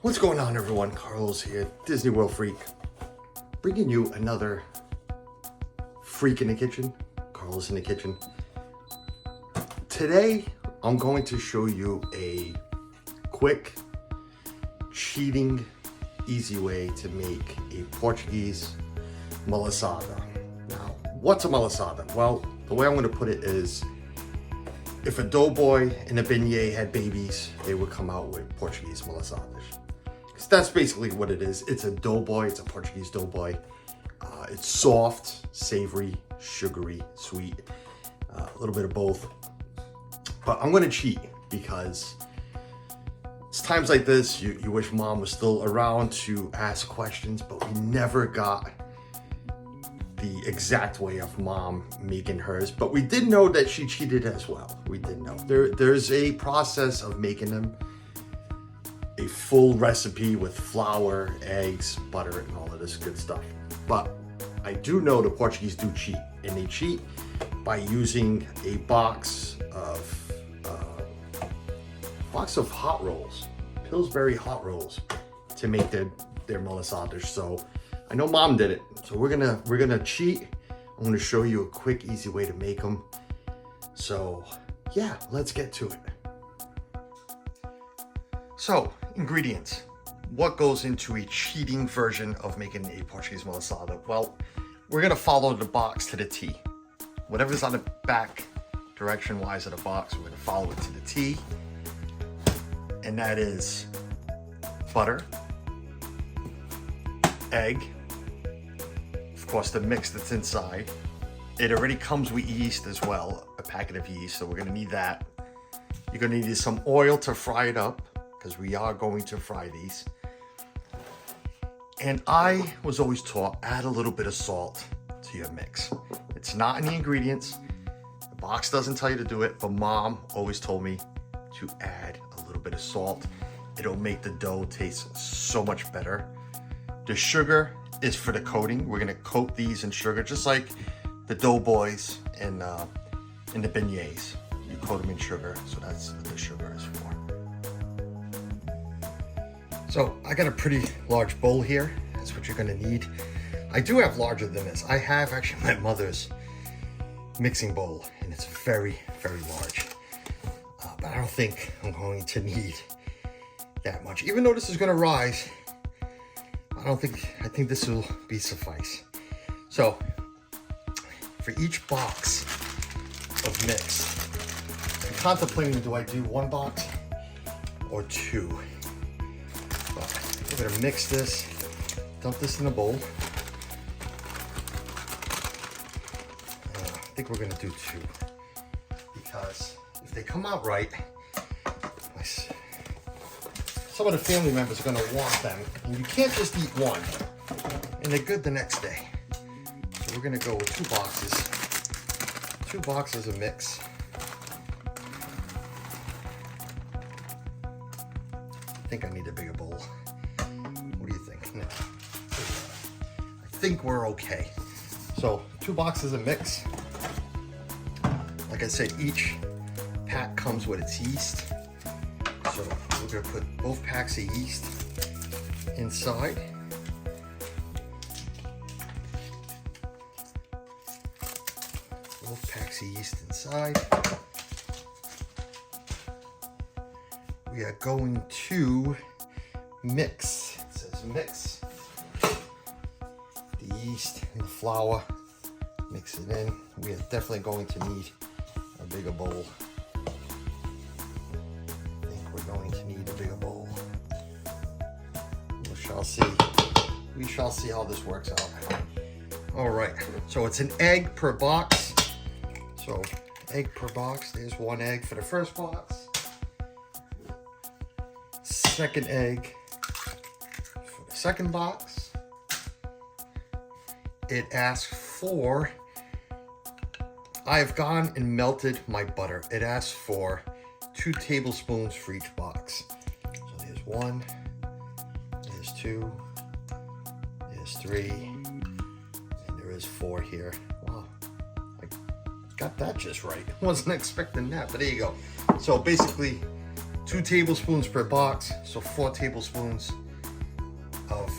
What's going on, everyone? Carlos here, Disney World Freak, bringing you another freak in the kitchen. Carlos in the kitchen. Today, I'm going to show you a quick, cheating, easy way to make a Portuguese malasada. Now, what's a malasada? Well, the way I'm going to put it is, if a doughboy and a beignet had babies, they would come out with Portuguese malasadas. Because that's basically what it is. It's a doughboy, it's a Portuguese doughboy. It's soft, savory, sugary, sweet, a little bit of both. But I'm gonna cheat because it's times like this, you wish mom was still around to ask questions, but we never got the exact way of mom making hers, but we did know that she cheated as well. We did know. There's a process of making them, a full recipe with flour, eggs, butter, and all of this good stuff. But I do know the Portuguese do cheat, and they cheat by using a box of hot rolls, Pillsbury hot rolls, to make their malasadas. So I know mom did it, so we're gonna cheat. I'm gonna show you a quick, easy way to make them. So yeah, let's get to it. So, ingredients. What goes into a cheating version of making a Portuguese malasada? Well, we're gonna follow the box to the T. Whatever's on the back direction-wise of the box, we're gonna follow it to the T. And that is butter, egg, of course the mix that's inside. It already comes with yeast as well, a packet of yeast, so we're gonna need that. You're gonna need some oil to fry it up, because we are going to fry these. And I was always taught, add a little bit of salt to your mix. It's not in the ingredients. The box doesn't tell you to do it, but mom always told me to add a little bit of salt. It'll make the dough taste so much better. The sugar is for the coating. We're gonna coat these in sugar, just like the doughboys and the beignets. You coat them in sugar, so that's what the sugar is for. So I got a pretty large bowl here. That's what you're gonna need. I do have larger than this. I have actually my mother's mixing bowl, and it's very, very large. But I don't think I'm going to need that much. Even though this is gonna rise, I think this will be suffice. So for each box of mix, I'm contemplating, do I do one box or two? But we're gonna mix this, dump this in a bowl. I think we're gonna do two, because if they come out right, some of the family members are gonna want them, and you can't just eat one, and they're good the next day. So we're gonna go with two boxes of mix. I think I need a bigger bowl. What do you think? No. I think we're okay. So 2 boxes of mix. Like I said, each pack comes with its yeast. So we're gonna put both packs of yeast inside. Both packs of yeast inside. We are going to mix. It says mix the yeast and the flour. Mix it in. We are definitely going to need a bigger bowl. I think we're going to need a bigger bowl. We shall see. We shall see how this works out. All right. So it's an egg per box. So egg per box. There's 1 egg for the first box. Second egg for the second box. It asks for, I have gone and melted my butter. It asks for 2 tablespoons for each box. So there's 1, there's 2, there's 3, and there is 4 here. Wow, I got that just right. I wasn't expecting that, but there you go. So basically 2 tablespoons per box, so 4 tablespoons of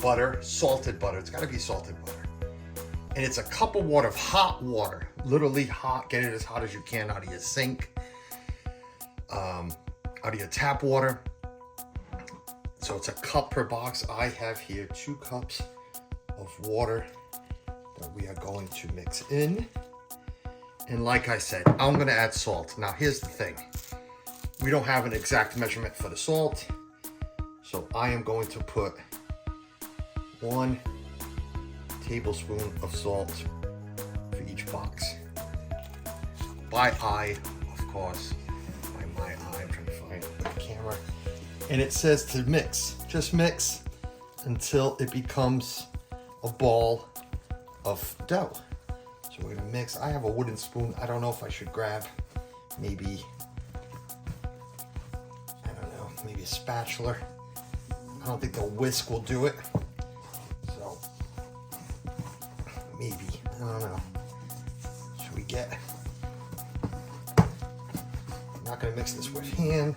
butter, salted butter. It's got to be salted butter. And it's a cup of water, of hot water, literally hot. Get it as hot as you can out of your sink, out of your tap water. So it's a cup per box. I have here 2 cups of water that we are going to mix in. And like I said, I'm going to add salt. Now here's the thing. We don't have an exact measurement for the salt. So I am going to put 1 tablespoon of salt for each box. By eye, of course. By my eye, I'm trying to find the camera. And it says to mix. Just mix until it becomes a ball of dough. So we're gonna mix. I have a wooden spoon. I don't know if I should grab maybe, I don't know, maybe a spatula. I don't think the whisk will do it. So maybe, I don't know. Should we get, I'm not gonna mix this with hand,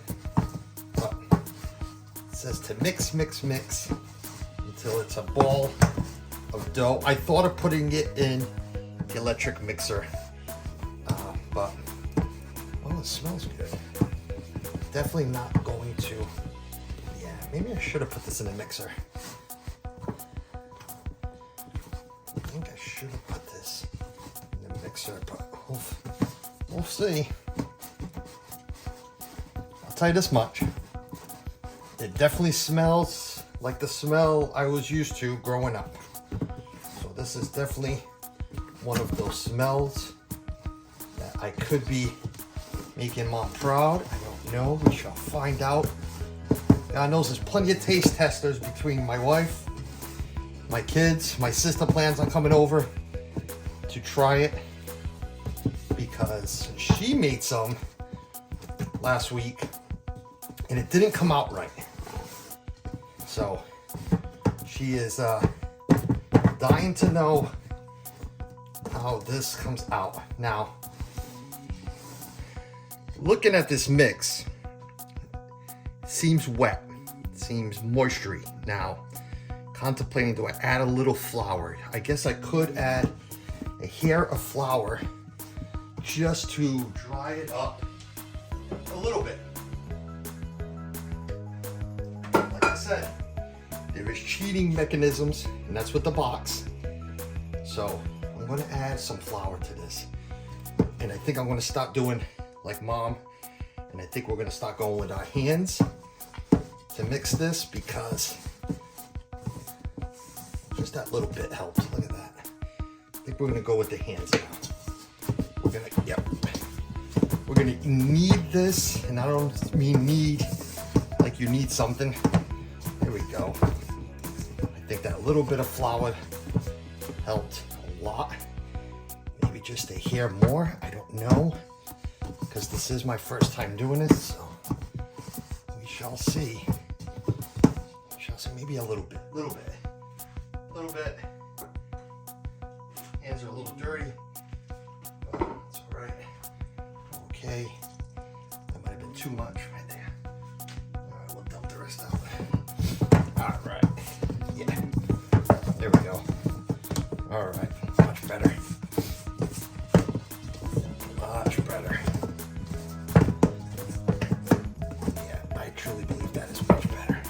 but it says to mix, mix, mix until it's a ball of dough. I thought of putting it in the electric mixer, but oh, it smells good. Definitely not going to. Yeah, maybe I should have put this in the mixer. I think I should have put this in the mixer, but we'll see. I'll tell you this much. It definitely smells like the smell I was used to growing up. So this is definitely one of those smells that I could be making Mom proud. I don't know. We shall find out. God knows there's plenty of taste testers between my wife, my kids. My sister plans on coming over to try it because she made some last week and it didn't come out right. So she is dying to know how this comes out. Now, looking at this mix, it seems wet, it seems moistury. Now, contemplating, do I add a little flour? I guess I could add a hair of flour just to dry it up a little bit. Like I said, there is cheating mechanisms, and that's with the box. So I'm gonna add some flour to this. And I think I'm gonna start doing like Mom. And I think we're gonna start going with our hands to mix this because just that little bit helps. Look at that. I think we're gonna go with the hands now. We're gonna, yep. We're gonna knead this, and I don't mean knead like you need something. There we go. I think that little bit of flour helped a lot. Maybe just a hair more, I don't know. Because this is my first time doing this, so we shall see. We shall see, maybe a little bit. Hands are a little dirty, but it's all right. Okay, that might have been too much right there. All right, we'll dump the rest out. All right, yeah, there we go. All right, much better. Much better. Yeah, I truly believe that is much better.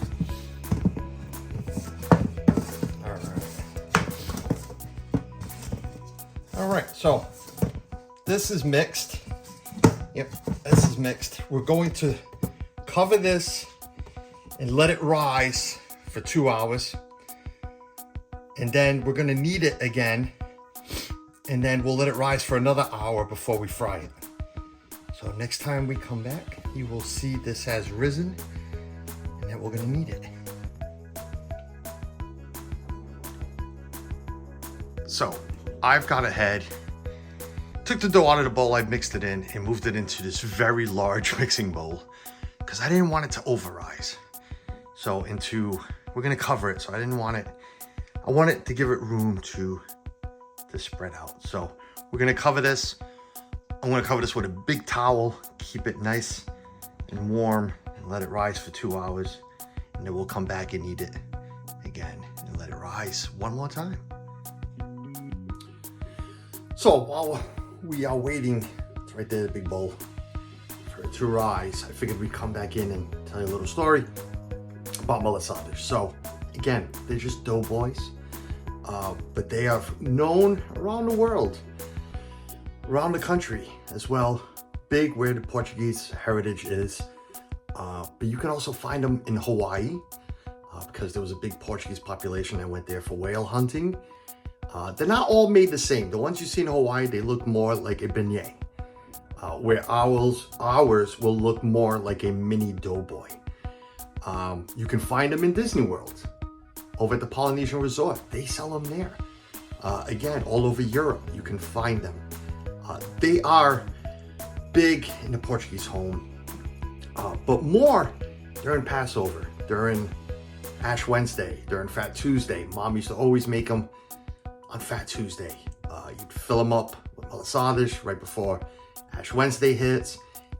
All right. All right, so this is mixed. Yep, this is mixed. We're going to cover this and let it rise for 2 hours. And then we're gonna knead it again. And then we'll let it rise for another hour before we fry it. So next time we come back, you will see this has risen and then we're gonna knead it. So I've gone ahead, took the dough out of the bowl, I mixed it in and moved it into this very large mixing bowl because I didn't want it to overrise. So we're gonna cover it, so I want it to give it room to spread out. So we're gonna cover this. I'm gonna cover this with a big towel, keep it nice and warm and let it rise for 2 hours. And then we'll come back and eat it again and let it rise one more time. So while we are waiting, it's right there, the big bowl, for it to rise, I figured we'd come back in and tell you a little story about Malasadas. So again, they're just dough boys, but they are known around the world, around the country as well. Big where the Portuguese heritage is, but you can also find them in Hawaii because there was a big Portuguese population that went there for whale hunting. They're not all made the same. The ones you see in Hawaii, they look more like a beignet, where ours will look more like a mini doughboy. You can find them in Disney World, over at the Polynesian Resort. They sell them there. Again, all over Europe, you can find them. They are big in the Portuguese home, but more during Passover, during Ash Wednesday, during Fat Tuesday. Mom used to always make them on Fat Tuesday. You'd fill them up with malasadas right before Ash Wednesday hits,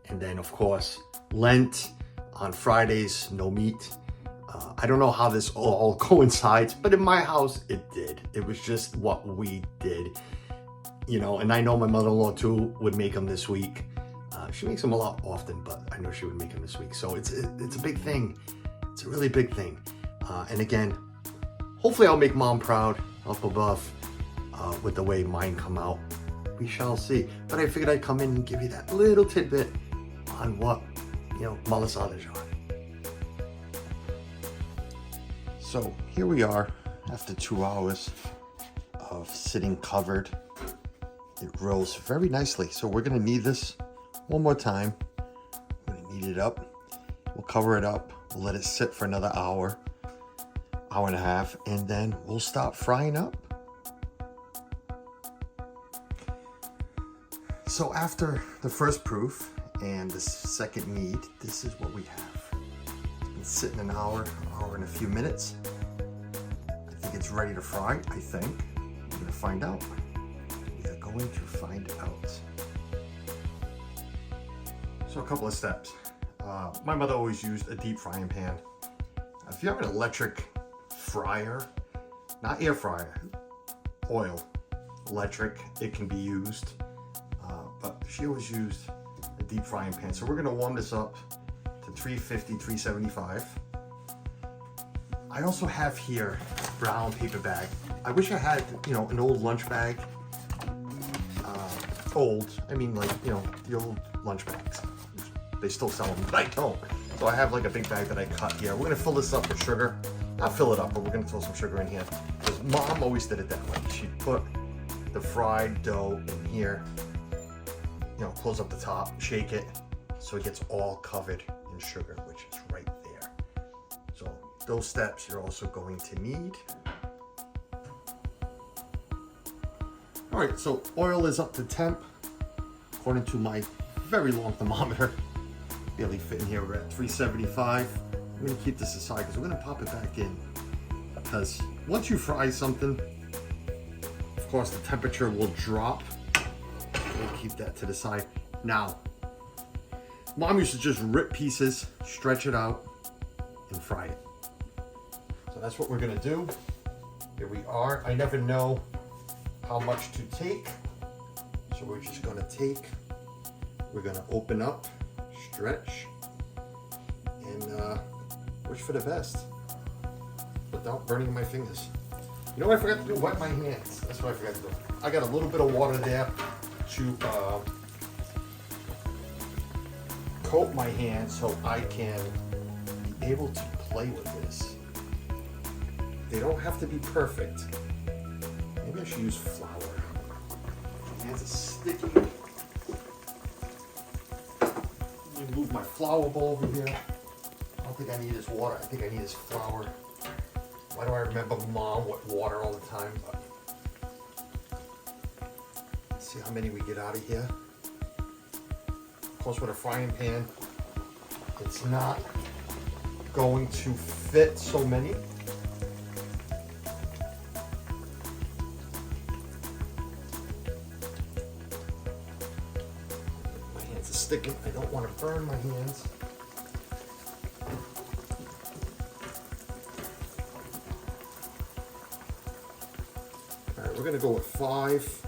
and then of course Lent on Fridays, no meat. I don't know how this all coincides, but in my house it did. It was just what we did, you know. And I know my mother-in-law too would make them this week. She makes them a lot often, but I know she would make them this week. So it's a big thing. It's a really big thing. And again, hopefully I'll make Mom proud up above with the way mine come out. We shall see. But I figured I'd come in and give you that little tidbit on what, you know, malasadas are. So here we are after 2 hours of sitting covered. It rolls very nicely. So we're gonna knead this one more time. I'm gonna knead it up. We'll cover it up. We'll let it sit for another hour, hour and a half, and then we'll stop frying up. So after the first proof and the second knead, this is what we have. It's been sitting an hour and a few minutes. I think it's ready to fry, I think. We're gonna find out. We are going to find out. So a couple of steps. My mother always used a deep frying pan. If you have an electric fryer, not air fryer, oil, electric, it can be used. But she always used a deep frying pan. So we're gonna warm this up to 350, 375. I also have here a brown paper bag. I wish I had, you know, an old lunch bag. I mean like, you know, the old lunch bags. They still sell them, but I don't. So I have like a big bag that I cut here. We're gonna fill this up with sugar. Not fill it up, but we're gonna throw some sugar in here. Because Mom always did it that way. She'd put the fried dough in here, you know, close up the top, shake it, so it gets all covered in sugar, which is right there. So those steps you're also going to need. All right, so oil is up to temp, according to my very long thermometer. Barely fitting here, we're at 375. I'm gonna keep this aside because we're gonna pop it back in. Because once you fry something, of course the temperature will drop. We'll keep that to the side. Now, Mom used to just rip pieces, stretch it out, and fry it. So that's what we're gonna do. Here we are. I never know how much to take. So we're just gonna take, we're gonna open up, stretch, and wish for the best without burning my fingers. You know what I forgot to do? Wet my hands. That's what I forgot to do. I got a little bit of water there to coat my hands so I can be able to play with this. They don't have to be perfect. Maybe I should use flour. My hands are sticky. Let me move my flour bowl over here. I don't think I need this water. I think I need this flour. Why do I remember Mom with water all the time? But let's see how many we get out of here. Of course, with a frying pan, it's not going to fit so many. My hands are sticking. I don't want to burn my hands. right, we're gonna go with 5.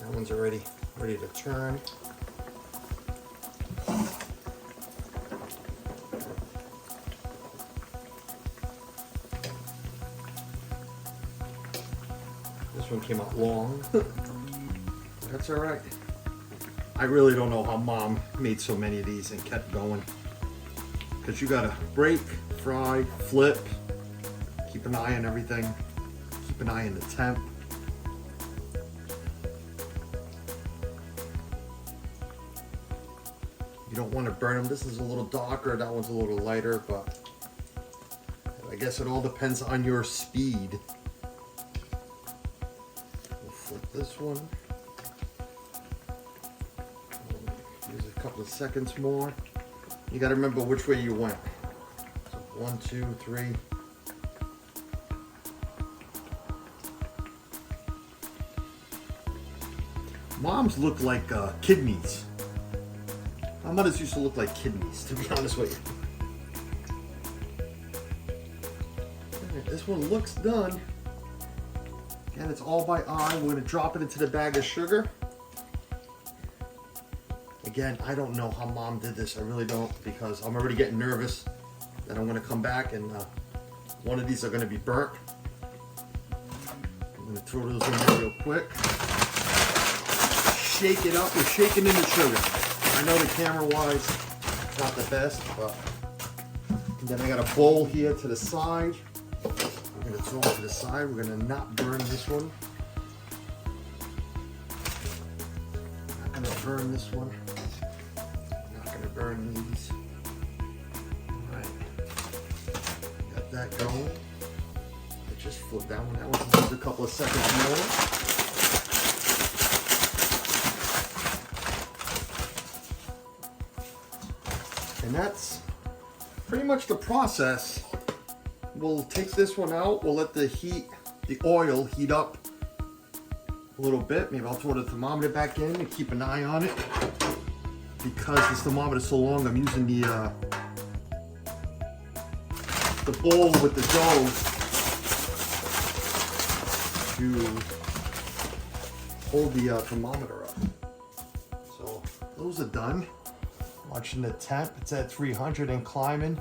That one's already ready to turn. This one came out long. That's all right. I really don't know how Mom made so many of these and kept going. Because you gotta break, fry, flip, keep an eye on everything, keep an eye on the temp. You don't want to burn them. This is a little darker, that one's a little lighter, but I guess it all depends on your speed. We'll flip this one. Use a couple of seconds more. You got to remember which way you went. So 1, 2, 3. Moms look like kidneys. My mothers used to look like kidneys, to be honest with you. Right, this one looks done. Again, it's all by eye. We're going to drop it into the bag of sugar. Again, I don't know how Mom did this. I really don't, because I'm already getting nervous that I'm going to come back and one of these are going to be burnt. I'm going to throw those in there real quick. Shake it up. We're shaking in the sugar. I know the camera-wise, it's not the best, but and then I got a bowl here to the side. We're going to throw it to the side. We're going to not burn this one. Not going to burn this one. Not going to burn these. All right. Got that going. I just flipped that one. That one needs a couple of seconds more. And that's pretty much the process. We'll take this one out. We'll let the oil heat up a little bit. Maybe I'll throw the thermometer back in and keep an eye on it. Because this thermometer is so long, I'm using the bowl with the dough to hold the thermometer up. So those are done. Watching the temp, it's at 300 and climbing.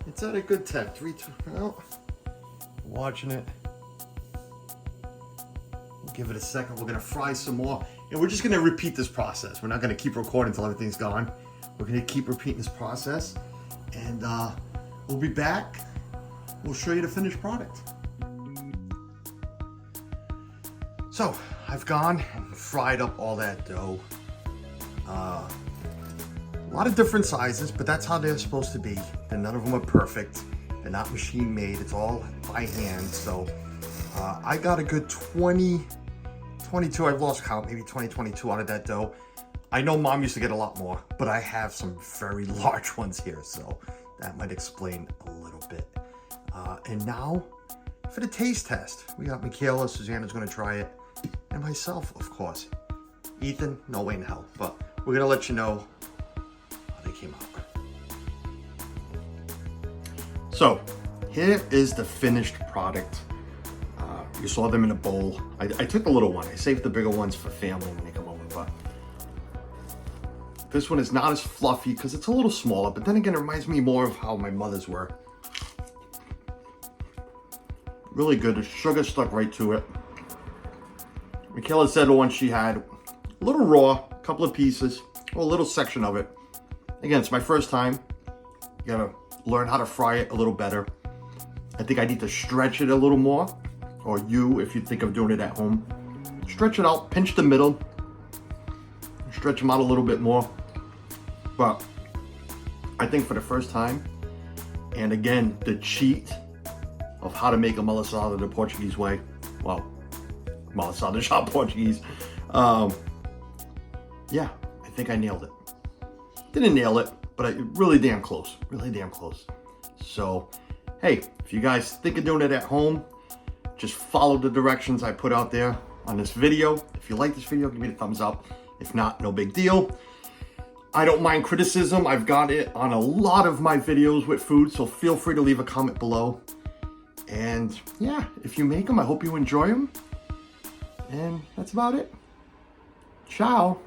It's at a good temp, well, watching it. We'll give it a second. We're gonna fry some more. And we're just gonna repeat this process. We're not gonna keep recording until everything's gone. We're gonna keep repeating this process. And we'll be back. We'll show you the finished product. So, I've gone and fried up all that dough. A lot of different sizes, but that's how they're supposed to be. And none of them are perfect. They're not machine made. It's all by hand. So I got a good 22, I've lost count, maybe 22 out of that dough. I know Mom used to get a lot more, but I have some very large ones here. So that might explain a little bit. And now for the taste test. We got Michaela, Susanna's gonna try it, and myself, of course. Ethan, no way in hell, but we're gonna let you know they came out. So here is the finished product. You saw them in a bowl. I took the little one. I saved the bigger ones for family when they come over, but this one is not as fluffy because it's a little smaller, but then again, it reminds me more of how my mother's were. Really good. The sugar stuck right to it. Michaela said the one she had, a little raw, a couple of pieces, or a little section of it. Again, it's my first time. You gotta learn how to fry it a little better. I think I need to stretch it a little more, or you, if you think of doing it at home. Stretch it out, pinch the middle, stretch them out a little bit more. But I think for the first time, and again, the cheat of how to make a malasada the Portuguese way, well, malassadas shop Portuguese. Yeah, I think I nailed it. Didn't nail it, but really damn close, really damn close. So, hey, if you guys think of doing it at home, just follow the directions I put out there on this video. If you like this video, give me a thumbs up. If not, no big deal. I don't mind criticism. I've got it on a lot of my videos with food, so feel free to leave a comment below. And yeah, if you make them, I hope you enjoy them. And that's about it. Ciao.